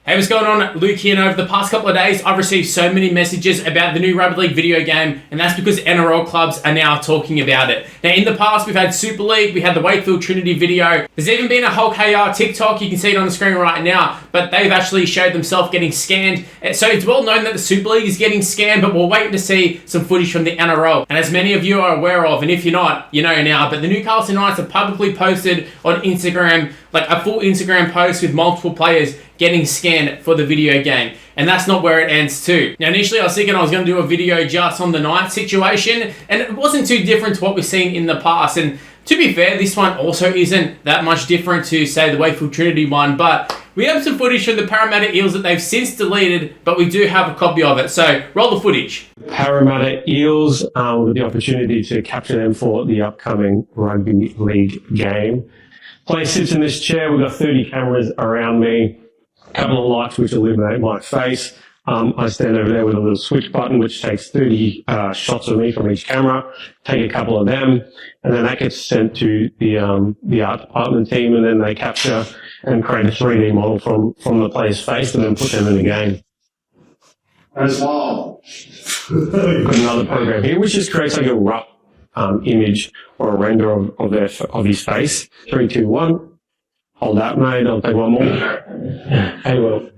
Hey, what's going on? Luke here, and over the past couple of days, I've received so many messages about the new Rugby League video game, and that's because NRL clubs are now talking about it. Now, in the past, we've had Super League, we had the Wakefield Trinity video. There's even been a Hulk KR TikTok, you can see it on the screen right now, but they've actually showed themselves getting scanned. So it's well known that the Super League is getting scanned, but we're waiting to see some footage from the NRL. And as many of you are aware of, and if you're not, you know now, but the Newcastle Knights have publicly posted on Instagram, like a full Instagram post with multiple players getting scanned for the video game. And that's not where it ends too. Now, initially I was thinking I was going to do a video just on the Knights situation, and it wasn't too different to what we've seen in the past. And to be fair, this one also isn't that much different to, say, the Wakefield Trinity one, but we have some footage from the Parramatta Eels that they've since deleted, but we do have a copy of it. So roll the footage. Parramatta Eels with the opportunity to capture them for the upcoming Rugby League game. Place sits in this chair. We've got 30 cameras around me. A couple of lights which illuminate my face. I stand over there with a little switch button which takes 30 shots of me from each camera. Take a couple of them, and then that gets sent to the art department team, and then they capture and create a 3D model from the player's face, and then put them in the game. That's wild. Got another program here which just creates like a rough image or a render of his face. 3, 2, 1. Hold that, mate. I'll take one more. Hey, well.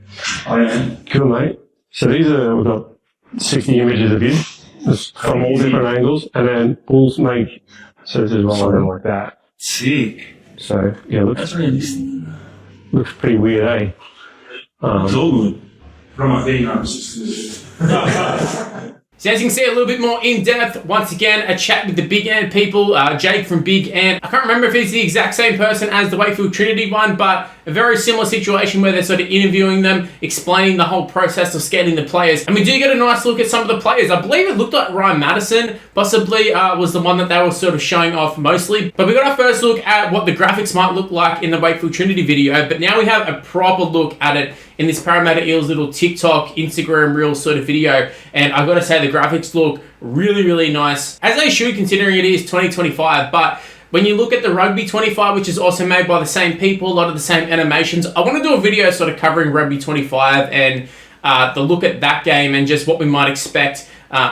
I am. Cool, mate. So we've got 60 images of you just from all different angles, and then Bulls make, so this is rolling like that. Sick. So, yeah, That's realistic. looks pretty weird, eh? It's all good. From my thing, I'm just... So as you can see, a little bit more in-depth, once again, a chat with the Big Ant people, Jake from Big Ant. I can't remember if he's the exact same person as the Wakefield Trinity one, but a very similar situation where they're sort of interviewing them, explaining the whole process of scanning the players. And we do get a nice look at some of the players. I believe it looked like Ryan Madison possibly was the one that they were sort of showing off mostly. But we got our first look at what the graphics might look like in the Wakefield Trinity video, but now we have a proper look at it in this Parramatta Eels little TikTok, Instagram Reel sort of video. And I've got to say, the graphics look really, really nice, as they should, considering it is 2025. But when you look at the Rugby 25, which is also made by the same people, a lot of the same animations, I want to do a video sort of covering Rugby 25 and the look at that game and just what we might expect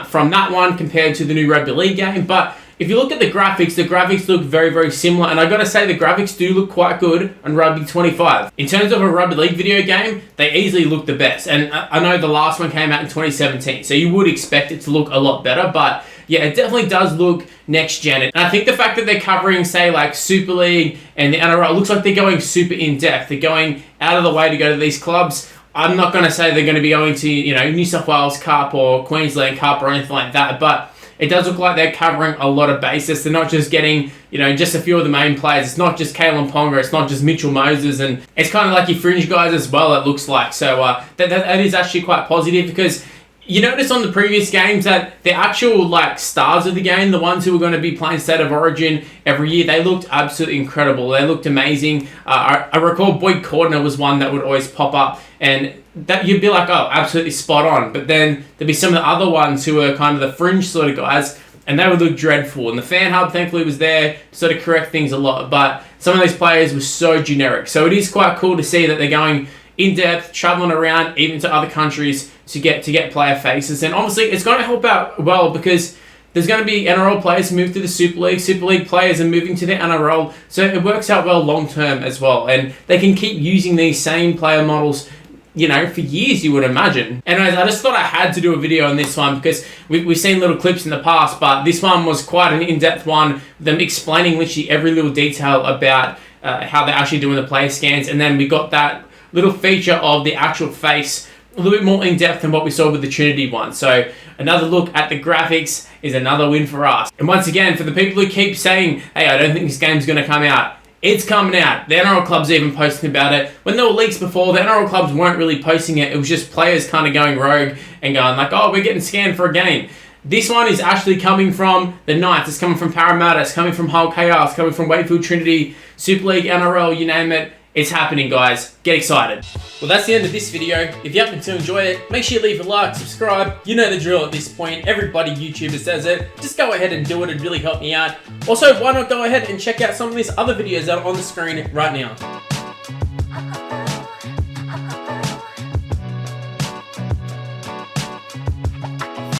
from that one compared to the new Rugby League game. But if you look at the graphics look very, very similar, and I gotta say the graphics do look quite good on Rugby 25. In terms of a Rugby League video game, they easily look the best, and I know the last one came out in 2017, so you would expect it to look a lot better, but yeah, it definitely does look next gen. And I think the fact that they're covering, say, like Super League and the NRL, looks like they're going super in-depth. They're going out of the way to go to these clubs. I'm not going to say they're going to be going to, you know, New South Wales Cup or Queensland Cup or anything like that, but it does look like they're covering a lot of bases. They're not just getting, you know, just a few of the main players. It's not just Kalen Ponga. It's not just Mitchell Moses. And it's kind of like your fringe guys as well, it looks like. So that is actually quite positive, because you notice on the previous games that the actual like stars of the game, the ones who were going to be playing State of Origin every year, they looked absolutely incredible. They looked amazing. I recall Boyd Cordner was one that would always pop up, and that you'd be like, oh, absolutely spot on. But then there'd be some of the other ones who were kind of the fringe sort of guys, and they would look dreadful. And the fan hub, thankfully, was there to sort of correct things a lot. But some of these players were so generic. So it is quite cool to see that they're going in-depth, traveling around even to other countries to get player faces. And obviously it's going to help out well, because there's going to be NRL players move to the Super League players are moving to the NRL, so it works out well long term as well, and they can keep using these same player models, you know, for years, you would imagine. Anyways, I just thought I had to do a video on this one, because we've seen little clips in the past, but this one was quite an in-depth one, them explaining literally every little detail about how they're actually doing the player scans. And then we got that little feature of the actual face, a little bit more in-depth than what we saw with the Trinity one. So another look at the graphics is another win for us. And once again, for the people who keep saying, hey, I don't think this game's going to come out, it's coming out. The NRL clubs even posting about it. When there were leaks before, the NRL clubs weren't really posting it. It was just players kind of going rogue and going like, oh, we're getting scanned for a game. This one is actually coming from the Knights. It's coming from Parramatta. It's coming from Hulk KR. It's coming from Wakefield Trinity, Super League, NRL, you name it. It's happening, guys. Get excited. Well, that's the end of this video. If you happen to enjoy it, make sure you leave a like, subscribe. You know the drill at this point. Everybody YouTuber says it. Just go ahead and do it. It'd really help me out. Also, why not go ahead and check out some of these other videos that are on the screen right now.